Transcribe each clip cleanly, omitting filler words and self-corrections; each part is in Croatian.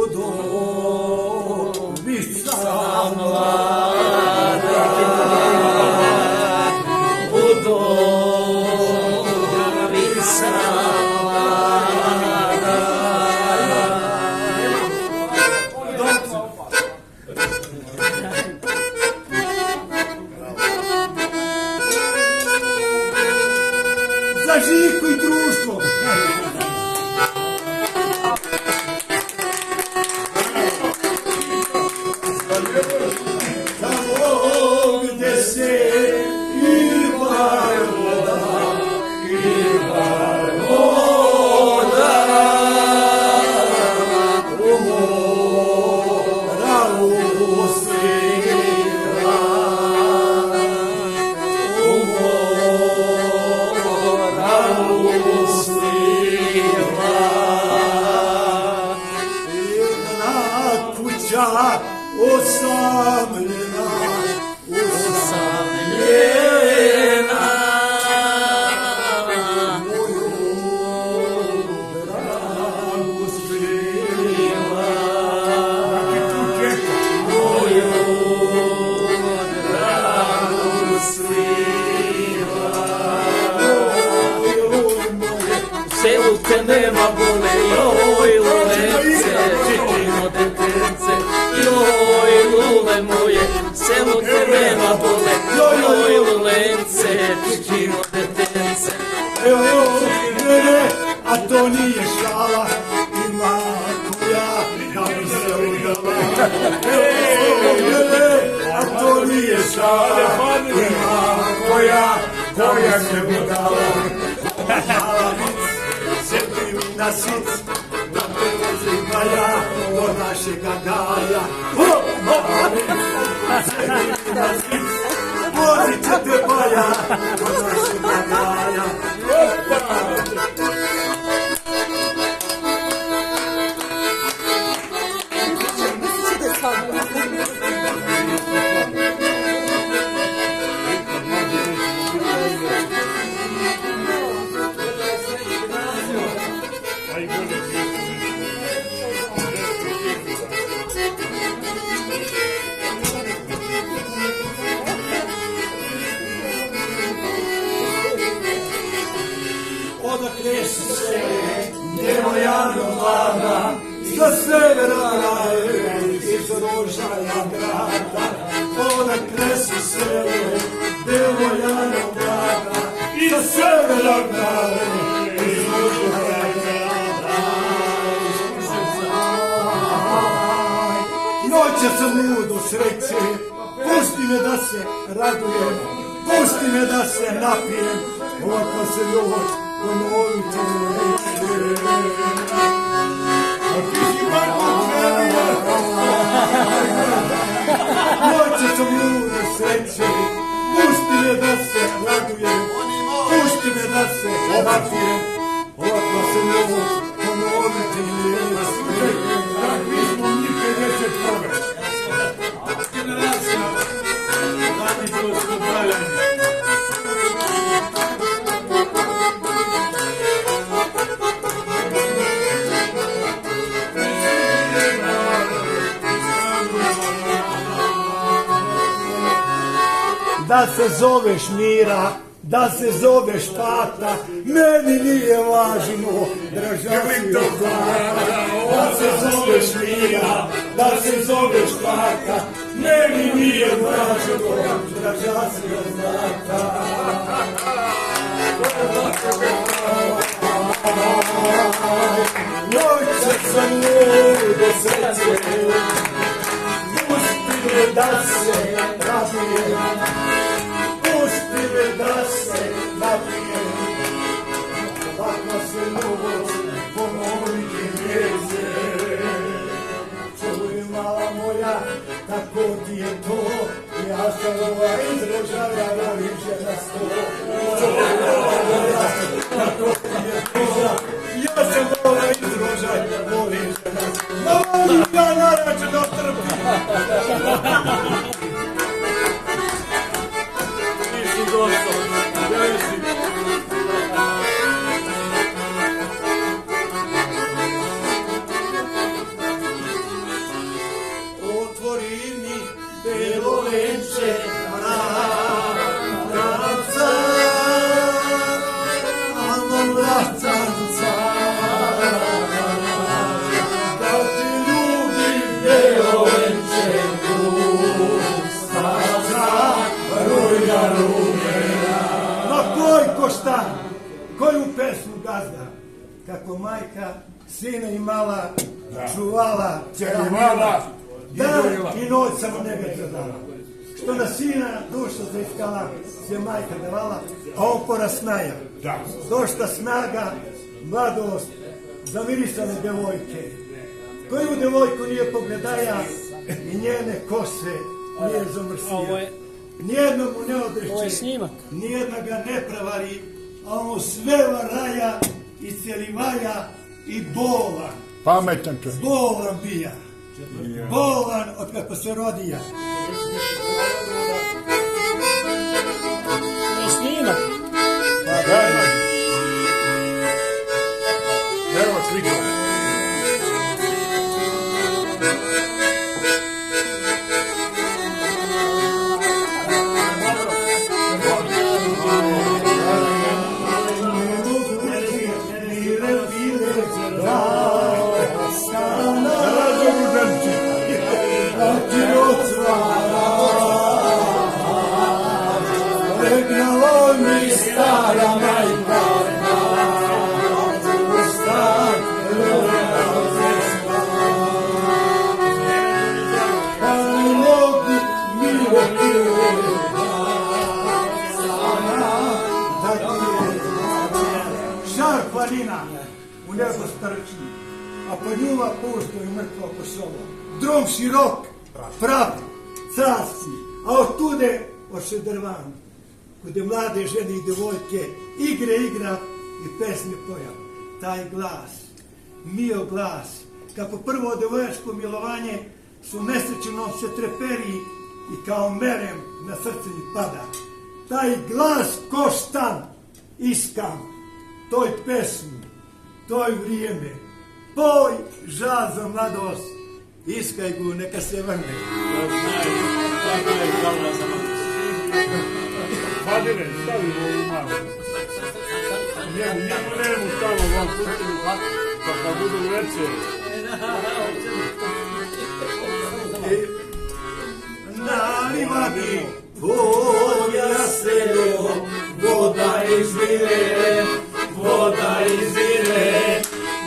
udovica mlada, udovica mlada. Za Žiku i društvo. Tamo gdje se iva voda, u mora usliva, u mora usliva. Jedna kuća osamljena, osamljena, moju dragu skriva, moju dragu skriva. U selu te nema bole, joj lovence, čitimo detence, joj lule moje, selo te nema bole, joj lulence, čitimo detence. Evo mene, a to nije šala, ima koja da bi se udala. Evo mene, a to nije šala, ima koja se udala. Mala vic, sjetim na sic, da te vozima ja do našega gaja. Mala vic, sjetim na sic, vozit će te baja do našega gaja. Odakle si se, djevojano mlada, sa severa kraje, iz Rožaja grada. Odakle si se, djevojano mlada, iz severa kraje, iz Rožaja grada. Noća sam ludo sreće, pusti me da se radujem, pusti me da se napijem, ovako se noć ponoviti neće. A ti si Marko Čelija. Noće sam ludo sreće, pusti me da se radujem, pusti me da se napijem, ovako se noć ponoviti neće. Mi smo mi 51. Generacija. Dani to smo daljani. Da se zoveš Mira, da se zoveš Tata, meni nije važno, draža si od zlata. Da se zoveš Mira, da se zoveš Tata, meni nije važno, draža si od zlata. Noće sam ludo sreće, pusti me da se radujem, pusti me da se napijem, ovakva se noć ponoviti neće. Čuj mala moja, tako ti je to, ja sam ova iz Rožaja, volim žena sto. Čuj mala moja, tako ti je to, ja sam ova iz Rožaja, volim žena sto. Volim ja naraču da trpim. venče, vracanca, amo vracanca, da ti ljubim belo venče, staca, rujna rumena. Ma koj ko šta, koju pesmu gazda, kako majka sina imala, čuvala, Čerivala dan i noć samo njega gledala. Što na sina duša zaiskala, se majka davala, a on porasnaja. Došta snaga, mladost, zamirisane devojke. Koju devojku nije pogledaja i njene kose nije zamrsija. Nijedno mu ne odreće, nijedna ga ne prevari, a on sve varaja i celivaja i bolan. Pametan čovjek. Bolan bija. Bolan od kako se rodija. Snimak. Evo slika. Stara majka, Šar planina u nebo strči, a po njima pusto i mrtvo Kosovo. Drom širok, prav, carski, a otude oše drvan, kude mlade žene i devojke igre igra i pesme poja. Taj glas, mio glas, kako prvo devojačko milovanje su mesečino se treperi i kao merem na srce mi pada. Taj glas ko štan iskam, toj pesmi, toj vrijeme, poj žal za mladost, iskaj gu, neka se vrne. Padine, stavi ovu malo. Njemu nemu stavo vam pustili, pa kad budu veće. Na livadi polja selo, voda izvire, voda izvire.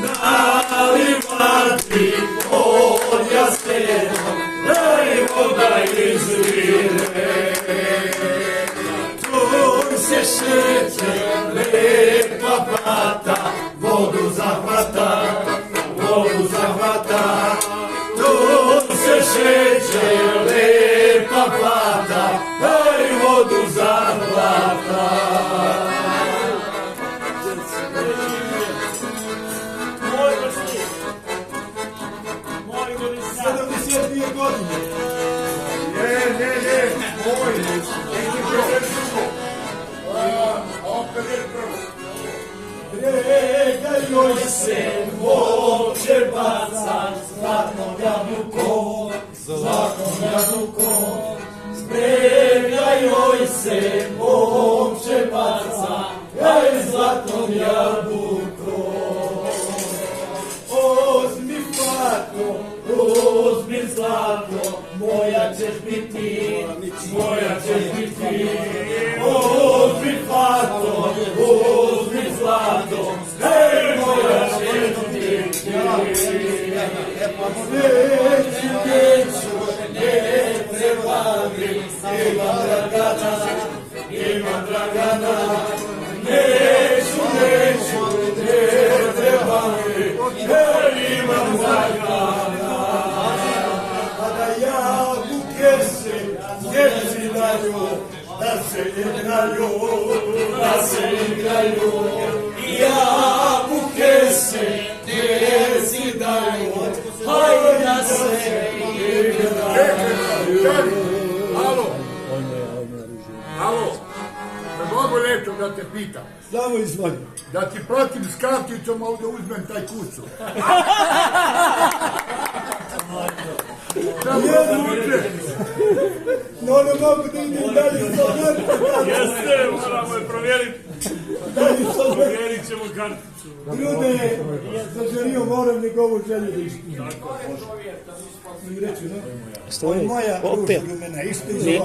Na livadi polja selo, voda izvire. Tu se šeće lepa pata, vodu zahvata, vodu zahvata. Tu se šeće lepa pata, daj vodu zahvata. Pregajoj se, voće baca, zlatnom jabukom, zlatnom jabukom. Pregajoj se, voće baca, aj zlatnom jabukom. Ozmi fato, ozmi zlato, moja ćeš biti, moja ćeš biti. Ozmi fato, ozmi zlato, hej, moja ćeš biti. Neću, neću, ne trebali, imam Dragana, imam Dragana. Neću, neću, ne trebali, hej, imam Dragana. Kada jabuke se djeci daju, da se igraju, da se igraju. Jabuke se djeci daju, hajde da se igraju. Alo, alo, da mogu nešto da te pitam. Samo izvoli. Da ti platim s karticom, ovdje uzmem taj kucu. Nije zvuče. No ne mogu da idem dalje sa vrtom. Jeste, moramo je provjeriti. Provjerit ćemo karticu. Ljude, zaželio moram njegovu želju da ispunim. I reći, no? Stoji, Moja opet. ružna rumena isto iz ova.